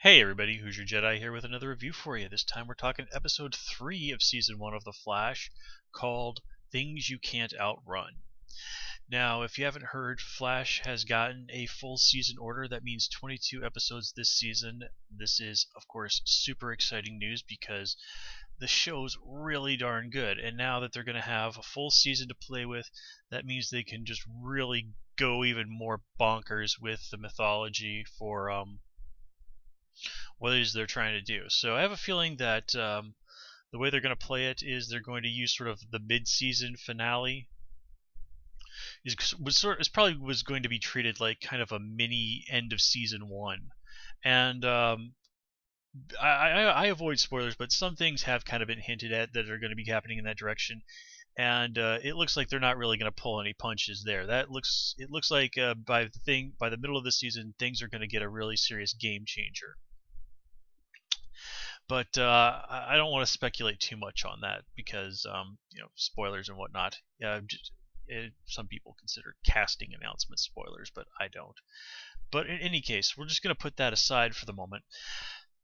Hey everybody, Who's Your Jedi here with another review for you. This time we're talking episode 3 of season 1 of The Flash, called Things You Can't Outrun. Now, if you haven't heard, Flash has gotten a full season order. That means 22 episodes this season. This is, of course, super exciting news because the show's really darn good. And now that they're going to have a full season to play with, that means they can just really go even more bonkers with the mythology for what it is they're trying to do. So I have a feeling that the way they're going to play it is they're going to use sort of the mid-season finale. Is probably was going to be treated like kind of a mini end of season 1. And I avoid spoilers, but some things have kind of been hinted at that are going to be happening in that direction. And it looks like they're not really going to pull any punches there. It looks like by the middle of the season, things are going to get a really serious game changer. But I don't want to speculate too much on that because spoilers and whatnot. Some people consider casting announcements spoilers, but I don't. But in any case, we're just going to put that aside for the moment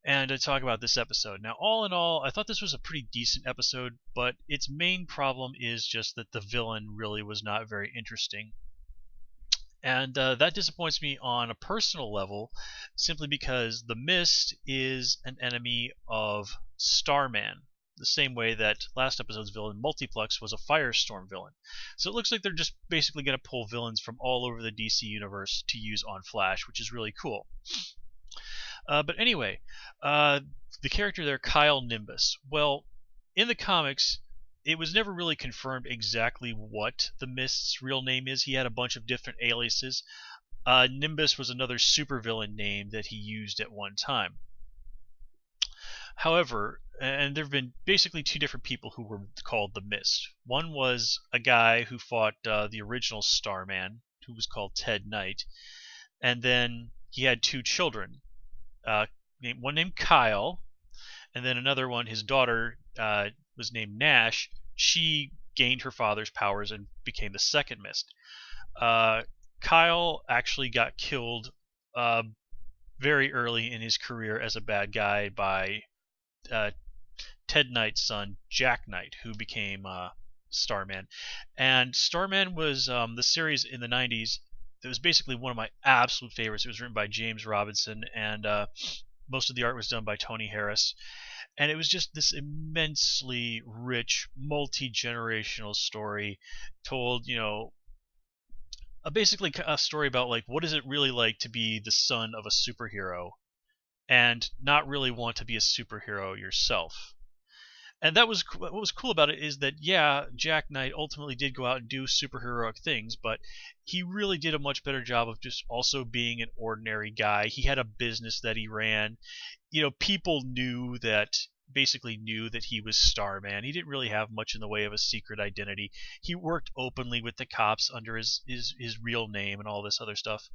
and talk about this episode. Now, all in all, I thought this was a pretty decent episode, but its main problem is just that the villain really was not very interesting. And that disappoints me on a personal level, simply because the Mist is an enemy of Starman, the same way that last episode's villain, Multiplex, was a Firestorm villain. So it looks like they're just basically going to pull villains from all over the DC universe to use on Flash, which is really cool. But anyway, the character there, Kyle Nimbus. Well, in the comics, it was never really confirmed exactly what the Mist's real name is. He had a bunch of different aliases. Nimbus was another supervillain name that he used at one time. However, and there have been basically two different people who were called the Mist. One was a guy who fought the original Starman, who was called Ted Knight. And then he had two children. One named Kyle, and then another one, his daughter, was named Nash. She gained her father's powers and became the second Mist. Kyle actually got killed very early in his career as a bad guy by Ted Knight's son, Jack Knight, who became Starman. And Starman was the series in the 90s that was basically one of my absolute favorites. It was written by James Robinson, and most of the art was done by Tony Harris. And it was just this immensely rich, multi-generational story told, basically a story about, like, what is it really like to be the son of a superhero and not really want to be a superhero yourself. And what was cool about it is that, yeah, Jack Knight ultimately did go out and do superheroic things, but he really did a much better job of just also being an ordinary guy. He had a business that he ran. People basically knew that he was Starman. He didn't really have much in the way of a secret identity. He worked openly with the cops under his real name and all this other stuff.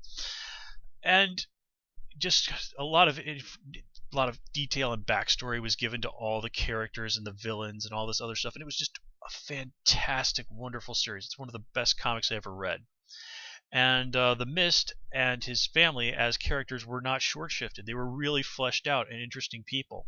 And just a lot of detail and backstory was given to all the characters and the villains and all this other stuff, and it was just a fantastic, wonderful series. It's one of the best comics I ever read. And the Mist and his family as characters were not short-shifted. They were really fleshed out and interesting people.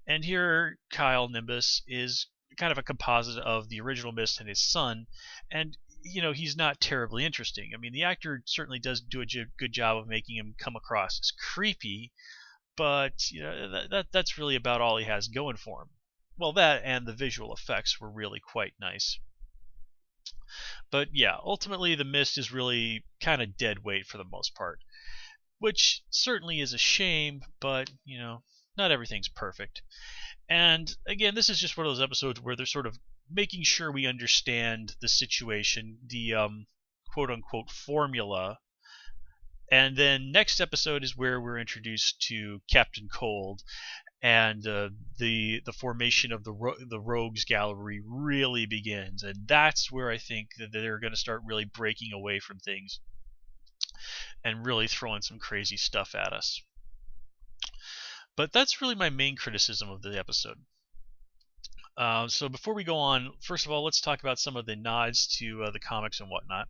And here, Kyle Nimbus is kind of a composite of the original Mist and his son, and he's not terribly interesting. I mean, the actor certainly does do a good job of making him come across as creepy, but that's really about all he has going for him. Well, that and the visual effects were really quite nice. But yeah, ultimately the Mist is really kind of dead weight for the most part, which certainly is a shame, but not everything's perfect. And again, this is just one of those episodes where they're sort of making sure we understand the situation, the quote-unquote formula. And then next episode is where we're introduced to Captain Cold, and the formation of the Rogues Gallery really begins. And that's where I think that they're going to start really breaking away from things and really throwing some crazy stuff at us. But that's really my main criticism of the episode. So before we go on, first of all, let's talk about some of the nods to the comics and whatnot.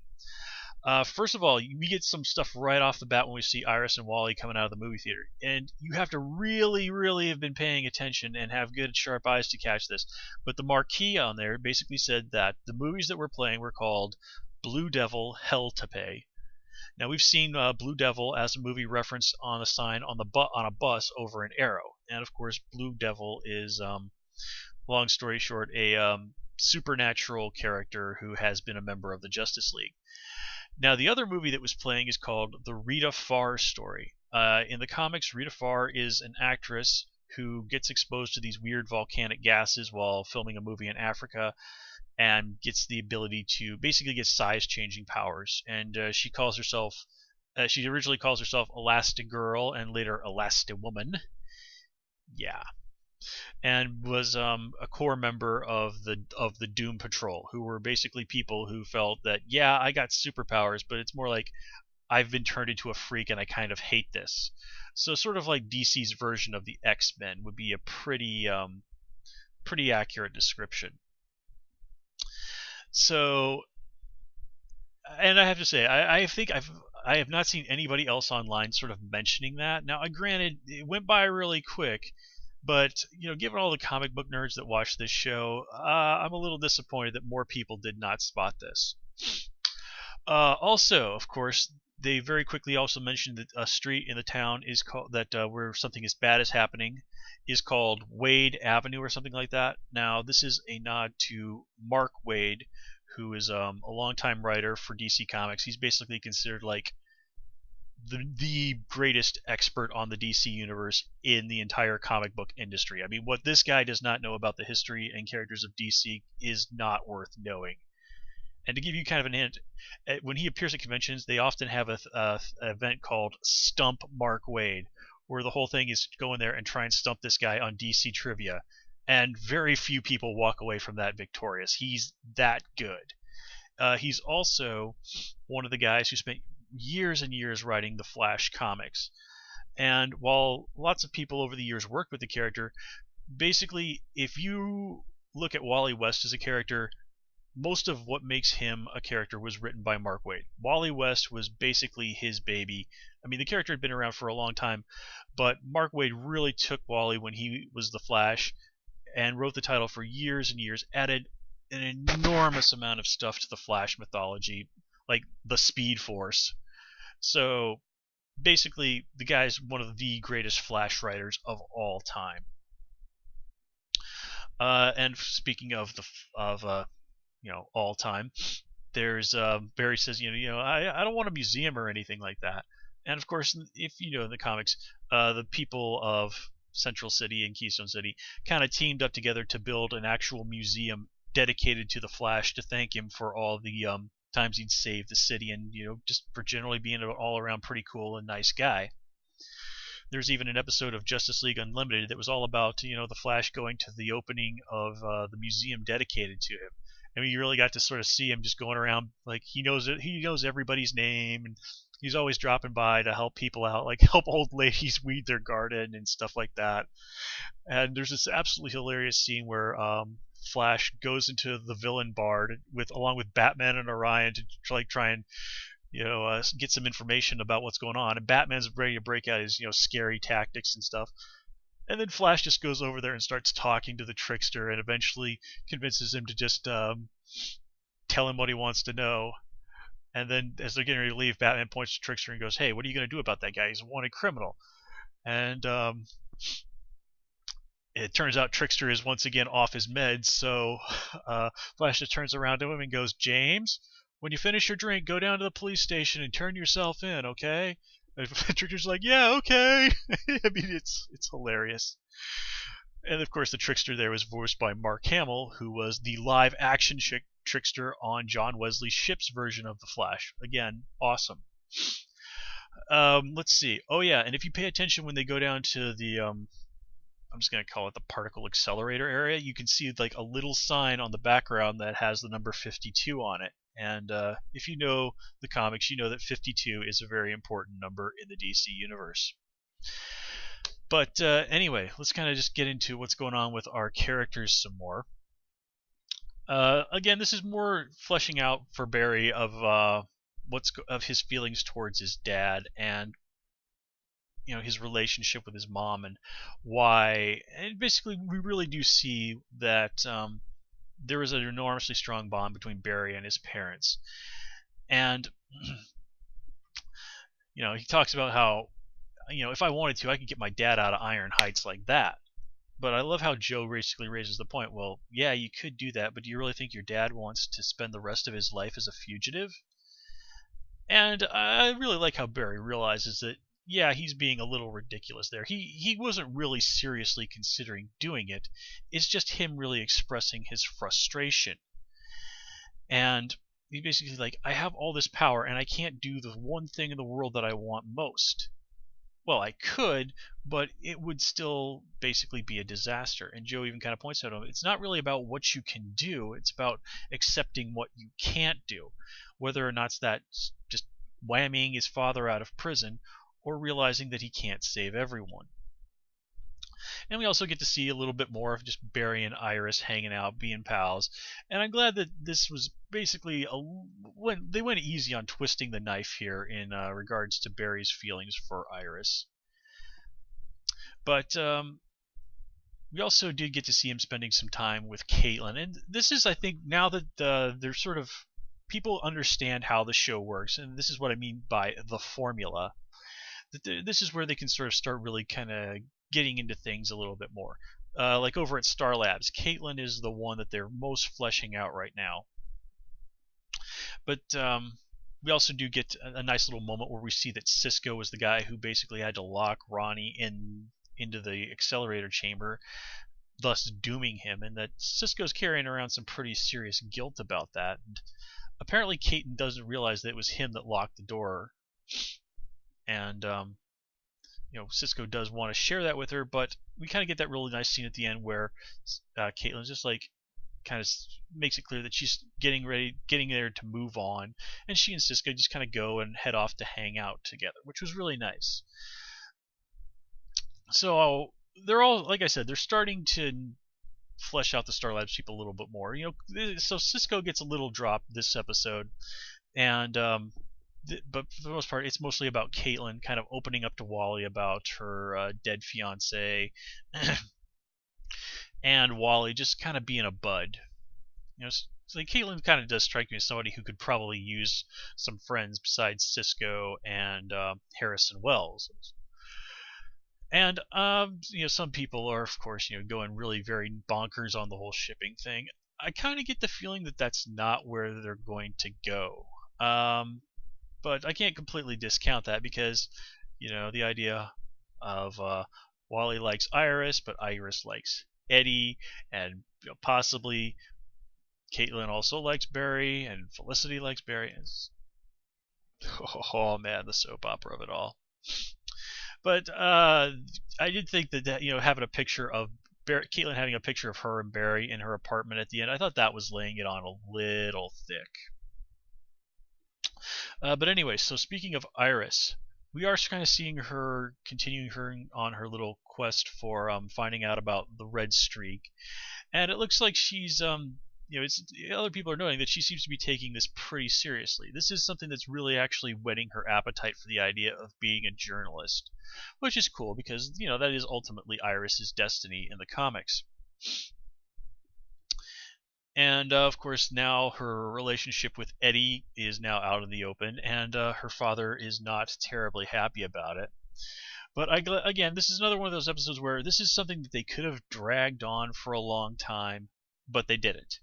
First of all, we get some stuff right off the bat when we see Iris and Wally coming out of the movie theater, and you have to really, really have been paying attention and have good, sharp eyes to catch this. But the marquee on there basically said that the movies that we're playing were called Blue Devil, Hell to Pay. Now we've seen Blue Devil as a movie referenced on a sign on on a bus over in Arrow, and of course Blue Devil is, long story short, a supernatural character who has been a member of the Justice League. Now, the other movie that was playing is called The Rita Farr Story. In the comics, Rita Farr is an actress who gets exposed to these weird volcanic gases while filming a movie in Africa and gets the ability to basically get size-changing powers. And she originally calls herself Elastigirl and later Elastiwoman. Yeah. And was a core member of the Doom Patrol, who were basically people who felt that, yeah, I got superpowers, but it's more like I've been turned into a freak and I kind of hate this. So sort of like DC's version of the X-Men would be a pretty accurate description. So, and I have to say, I think I have not seen anybody else online sort of mentioning that. Now, granted, it went by really quick. But, given all the comic book nerds that watch this show, I'm a little disappointed that more people did not spot this. Also, of course, they very quickly also mentioned that a street in the town is called where something as bad is happening is called Wade Avenue or something like that. Now, this is a nod to Mark Waid, who is a longtime writer for DC Comics. He's basically considered like the greatest expert on the DC universe in the entire comic book industry. I mean, what this guy does not know about the history and characters of DC is not worth knowing. And to give you kind of an hint, when he appears at conventions, they often have an event called Stump Mark Waid, where the whole thing is go in there and try and stump this guy on DC trivia. And very few people walk away from that victorious. He's that good. He's also one of the guys who spent years and years writing the Flash comics. And while lots of people over the years worked with the character, basically, if you look at Wally West as a character, most of what makes him a character was written by Mark Waid. Wally West was basically his baby. I mean, the character had been around for a long time, but Mark Waid really took Wally when he was the Flash and wrote the title for years and years, added an enormous amount of stuff to the Flash mythology, like the Speed Force. So basically, the guy's one of the greatest Flash writers of all time. And speaking of all time, there's Barry says, I don't want a museum or anything like that. And of course, if you know in the comics, the people of Central City and Keystone City kind of teamed up together to build an actual museum dedicated to the Flash to thank him for all the times he'd saved the city and just for generally being an all-around pretty cool and nice guy. There's even an episode of Justice League Unlimited that was all about the Flash going to the opening of the museum dedicated to him. I mean, you really got to sort of see him just going around like he knows everybody's name, and he's always dropping by to help people out, like help old ladies weed their garden and stuff like that. And there's this absolutely hilarious scene where Flash goes into the villain bar along with Batman and Orion to try and get some information about what's going on, and Batman's ready to break out his scary tactics and stuff. And then Flash just goes over there and starts talking to the trickster and eventually convinces him to just tell him what he wants to know. And then as they're getting ready to leave, Batman points to Trickster and goes, "Hey, what are you going to do about that guy? He's a wanted criminal." And it turns out Trickster is once again off his meds, so Flash just turns around to him and goes, "James, when you finish your drink, go down to the police station and turn yourself in, okay?" And Trickster's like, "Yeah, okay." I mean, it's hilarious. And of course, the Trickster there was voiced by Mark Hamill, who was the live-action Trickster on John Wesley Shipp's version of the Flash. Again, awesome. Let's see. Oh yeah, and if you pay attention when they go down to the I'm just going to call it the particle accelerator area, you can see like a little sign on the background that has the number 52 on it. And if you know the comics, you know that 52 is a very important number in the DC universe. But anyway, let's kind of just get into what's going on with our characters some more. Again, this is more fleshing out for Barry of of his feelings towards his dad, and his relationship with his mom, and why. And basically, we really do see that there is an enormously strong bond between Barry and his parents. And he talks about how, if I wanted to, I could get my dad out of Iron Heights like that. But I love how Joe basically raises the point, well, yeah, you could do that, but do you really think your dad wants to spend the rest of his life as a fugitive? And I really like how Barry realizes that, yeah, he's being a little ridiculous there. He wasn't really seriously considering doing it. It's just him really expressing his frustration. And he's basically like, I have all this power and I can't do the one thing in the world that I want most. Well, I could, but it would still basically be a disaster. And Joe even kind of points out, it's not really about what you can do, it's about accepting what you can't do. Whether or not that's just whamming his father out of prison, or realizing that he can't save everyone. And we also get to see a little bit more of just Barry and Iris hanging out, being pals. And I'm glad that this was basically when they went easy on twisting the knife here in regards to Barry's feelings for Iris. But we also did get to see him spending some time with Caitlin, and this is, I think, now that they're sort of people understand how the show works, and this is what I mean by the formula. This is where they can sort of start really kind of getting into things a little bit more. Like over at Star Labs, Caitlin is the one that they're most fleshing out right now. But we also do get a nice little moment where we see that Cisco was the guy who basically had to lock Ronnie into the accelerator chamber, thus dooming him, and that Cisco's carrying around some pretty serious guilt about that. And apparently Caitlin doesn't realize that it was him that locked the door. And Cisco does want to share that with her, but we kind of get that really nice scene at the end where Caitlin's just like kind of makes it clear that she's getting there to move on, and she and Cisco just kind of go and head off to hang out together, which was really nice. So they're all, like I said, they're starting to flesh out the Star Labs people a little bit more. So Cisco gets a little drop this episode, and but for the most part, it's mostly about Caitlin kind of opening up to Wally about her dead fiance, and Wally just kind of being a bud. So Caitlin kind of does strike me as somebody who could probably use some friends besides Cisco and Harrison Wells. And some people are, of course, going really very bonkers on the whole shipping thing. I kind of get the feeling that that's not where they're going to go. But I can't completely discount that because, the idea of Wally likes Iris, but Iris likes Eddie, and possibly Caitlin also likes Barry, and Felicity likes Barry. Oh man, the soap opera of it all. But I did think that having a picture of Caitlin having a picture of her and Barry in her apartment at the end, I thought that was laying it on a little thick. But anyway, so speaking of Iris, we are kind of seeing her continuing on her little quest for finding out about the red streak, and it looks like she's other people are noting that she seems to be taking this pretty seriously. This is something that's really actually whetting her appetite for the idea of being a journalist, which is cool because that is ultimately Iris's destiny in the comics. And of course, now her relationship with Eddie is now out in the open, and her father is not terribly happy about it. But again, this is another one of those episodes where this is something that they could have dragged on for a long time, but they didn't.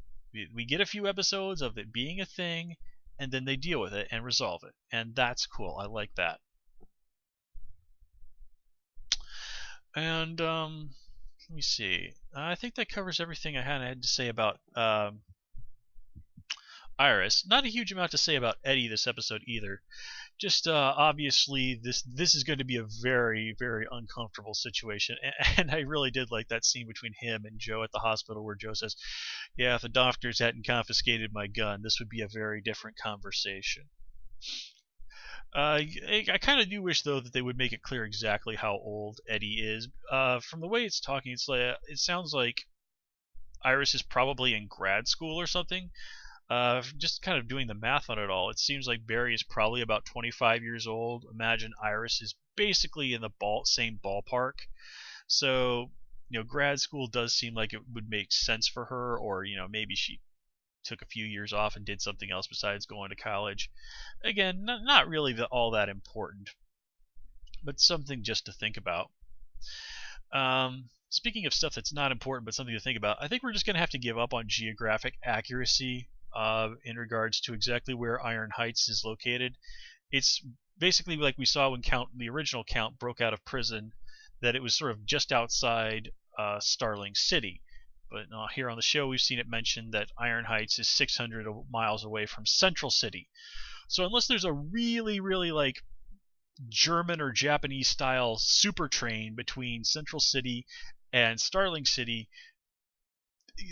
We get a few episodes of it being a thing, and then they deal with it and resolve it, and that's cool. I like that. And let me see. I think that covers everything I had to say about Iris. Not a huge amount to say about Eddie this episode either. Just obviously this is going to be a very, very uncomfortable situation, and I really did like that scene between him and Joe at the hospital where Joe says, "Yeah, if the doctors hadn't confiscated my gun, this would be a very different conversation." I kind of do wish though that they would make it clear exactly how old Eddie is. From the way it's talking, it sounds like Iris is probably in grad school or something. Just kind of doing the math on it all, it seems like Barry is probably about 25 years old. Imagine Iris is basically in the same ballpark. So, grad school does seem like it would make sense for her, or, maybe she took a few years off and did something else besides going to college. Again, not really all that important, but something just to think about. Speaking of stuff that's not important but something to think about, I think we're just going to have to give up on geographic accuracy in regards to exactly where Iron Heights is located. It's basically like we saw when the original Count broke out of prison, that it was sort of just outside Starling City. But here on the show, we've seen it mentioned that Iron Heights is 600 miles away from Central City. So unless there's a really, really like German or Japanese style super train between Central City and Starling City,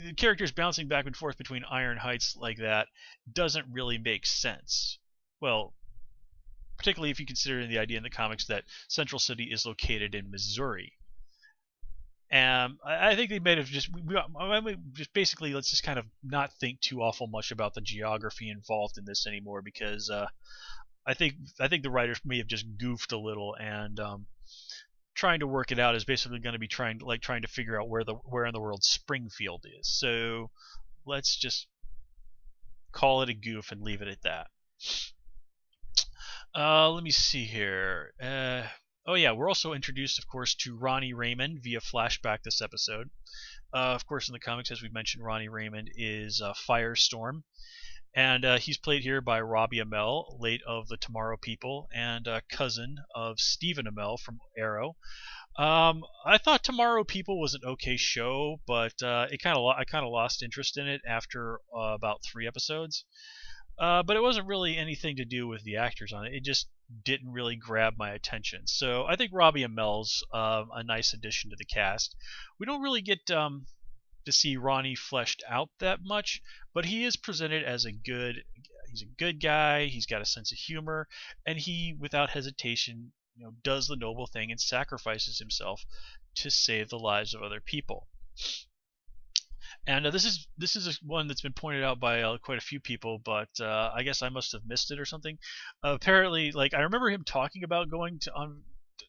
the characters bouncing back and forth between Iron Heights like that doesn't really make sense. Well, particularly if you consider the idea in the comics that Central City is located in Missouri. I think they might have just basically, let's just kind of not think too awful much about the geography involved in this anymore, because I think the writers may have just goofed a little, and trying to work it out is basically going to be trying to figure out where in the world Springfield is. So let's just call it a goof and leave it at that. Let me see here. Oh yeah, we're also introduced, of course, to Ronnie Raymond via flashback this episode. Of course, in the comics, as we mentioned, Ronnie Raymond is Firestorm, and he's played here by Robbie Amell, late of the Tomorrow People, and cousin of Stephen Amell from Arrow. I thought Tomorrow People was an okay show, but I kind of lost interest in it after about 3 episodes. But it wasn't really anything to do with the actors on it. It just didn't really grab my attention. So I think Robbie Amell's a nice addition to the cast. We don't really get to see Ronnie fleshed out that much, but he is presented as he's a good guy. He's got a sense of humor, and he, without hesitation, does the noble thing and sacrifices himself to save the lives of other people. And this is one that's been pointed out by quite a few people, but I guess I must have missed it or something. Apparently, I remember him talking about going on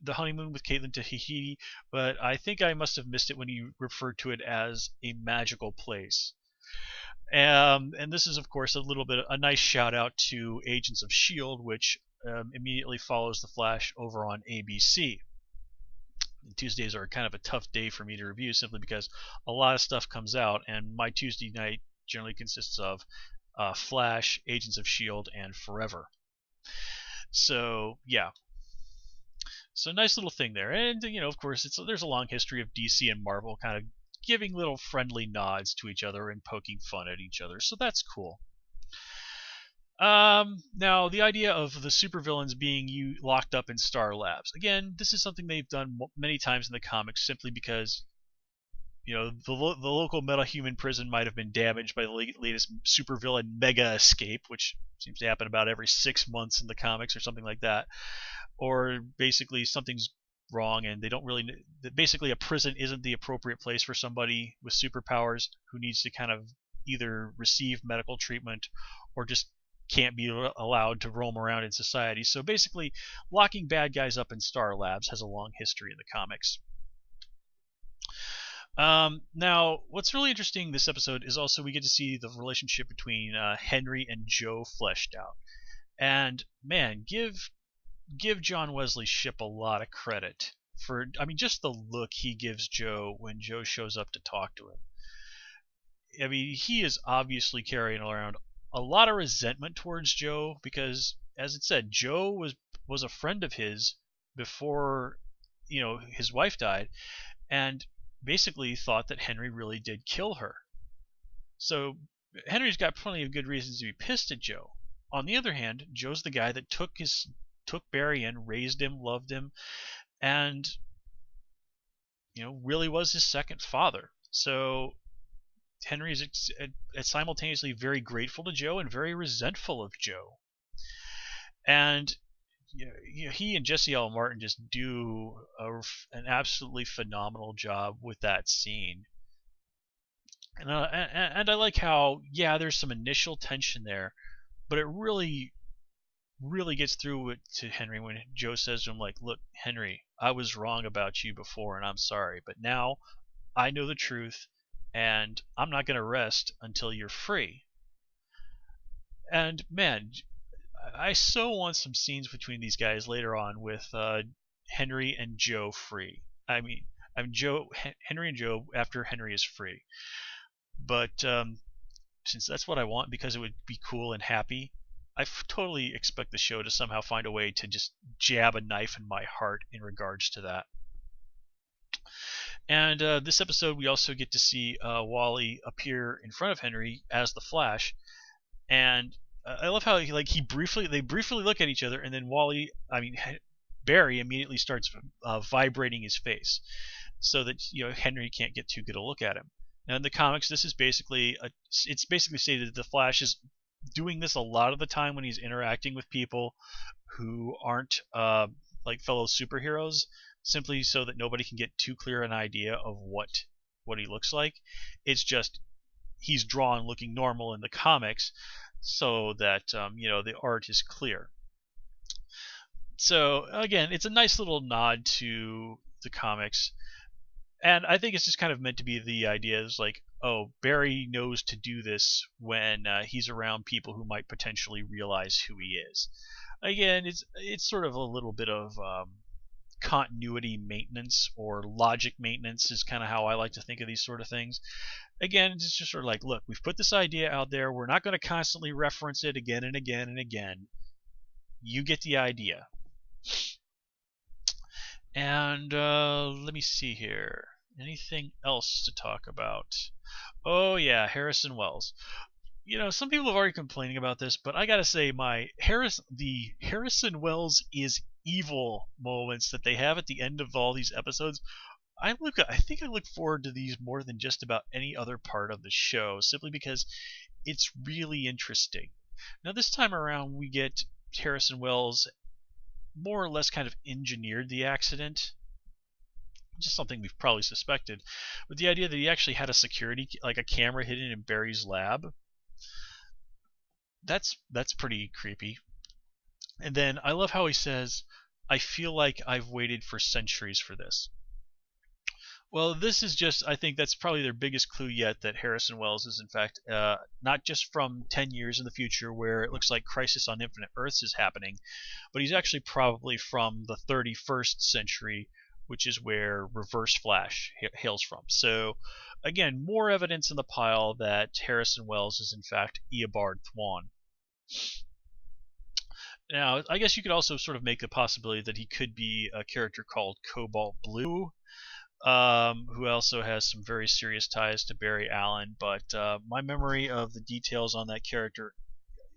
the honeymoon with Caitlin to Tahiti, but I think I must have missed it when he referred to it as a magical place. And this is, of course, a nice shout out to Agents of S.H.I.E.L.D., which immediately follows The Flash over on ABC. Tuesdays are kind of a tough day for me to review, simply because a lot of stuff comes out, and my Tuesday night generally consists of Flash, Agents of S.H.I.E.L.D., and Forever. So yeah, so nice little thing there. And of course, there's a long history of DC and Marvel kind of giving little friendly nods to each other and poking fun at each other, so that's cool. Now, the idea of the supervillains being locked up in Star Labs. Again, this is something they've done many times in the comics, simply because the local metahuman prison might have been damaged by the latest supervillain mega escape, which seems to happen about every 6 months in the comics or something like that. Or basically something's wrong and they don't really. Basically, a prison isn't the appropriate place for somebody with superpowers who needs to kind of either receive medical treatment or just can't be allowed to roam around in society. So basically, locking bad guys up in Star Labs has a long history in the comics. Now, what's really interesting this episode is also we get to see the relationship between Henry and Joe fleshed out. And man, give John Wesley Shipp a lot of credit for, just the look he gives Joe when Joe shows up to talk to him. He is obviously carrying around a lot of resentment towards Joe because, as it said, Joe was a friend of his before his wife died, and basically thought that Henry really did kill her. So Henry's got plenty of good reasons to be pissed at Joe. On the other hand, Joe's the guy that took Barry in, raised him, loved him, and really was his second father. So Henry is simultaneously very grateful to Joe and very resentful of Joe. And he and Jesse L. Martin just do an absolutely phenomenal job with that scene. And I like how, yeah, there's some initial tension there, but it really gets through it to Henry when Joe says to him, like, look, Henry, I was wrong about you before and I'm sorry, but now I know the truth and I'm not going to rest until you're free. And man, I so want some scenes between these guys later on with Henry and Joe free. I mean Henry and Joe after Henry is free. But since that's what I want because it would be cool and happy, totally expect the show to somehow find a way to just jab a knife in my heart in regards to that. And this episode, we also get to see Wally appear in front of Henry as the Flash, and I love how they briefly look at each other, and then Barry immediately starts vibrating his face, so that Henry can't get too good a look at him. Now in the comics, this is it's basically stated that the Flash is doing this a lot of the time when he's interacting with people who aren't like fellow superheroes, simply so that nobody can get too clear an idea of what he looks like. It's just he's drawn looking normal in the comics, so that the art is clear. So again, it's a nice little nod to the comics, and I think it's just kind of meant to be the idea is like, oh, Barry knows to do this when he's around people who might potentially realize who he is. Again, it's sort of a little bit of continuity maintenance or logic maintenance is kind of how I like to think of these sort of things. Again, it's just sort of like, look, we've put this idea out there. We're not going to constantly reference it again and again and again. You get the idea. And let me see here. Anything else to talk about? Oh yeah, Harrison Wells. Some people have already complaining about this, but I gotta say, the Harrison Wells is evil moments that they have at the end of all these episodes. I think I look forward to these more than just about any other part of the show, simply because it's really interesting. Now this time around, we get Harrison Wells more or less kind of engineered the accident. Just something we've probably suspected, but the idea that he actually had a camera hidden in Barry's lab, that's pretty creepy. And then I love how he says, I feel like I've waited for centuries for this. Well, this is I think that's probably their biggest clue yet, that Harrison Wells is in fact not just from 10 years in the future where it looks like Crisis on Infinite Earths is happening, but he's actually probably from the 31st century, which is where Reverse Flash hails from. So, again, more evidence in the pile that Harrison Wells is in fact Eobard Thawne. Now, I guess you could also sort of make the possibility that he could be a character called Cobalt Blue, who also has some very serious ties to Barry Allen, but my memory of the details on that character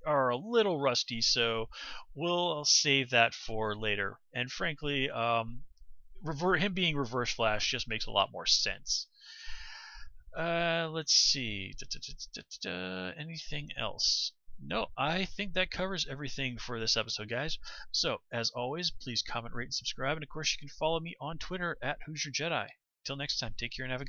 are a little rusty, so we'll save that for later. And frankly, him being Reverse Flash just makes a lot more sense. Let's see. Anything else? No, I think that covers everything for this episode, guys. So, as always, please comment, rate, and subscribe. And of course, you can follow me on Twitter at Hoosier Jedi. Till next time, take care and have a good one.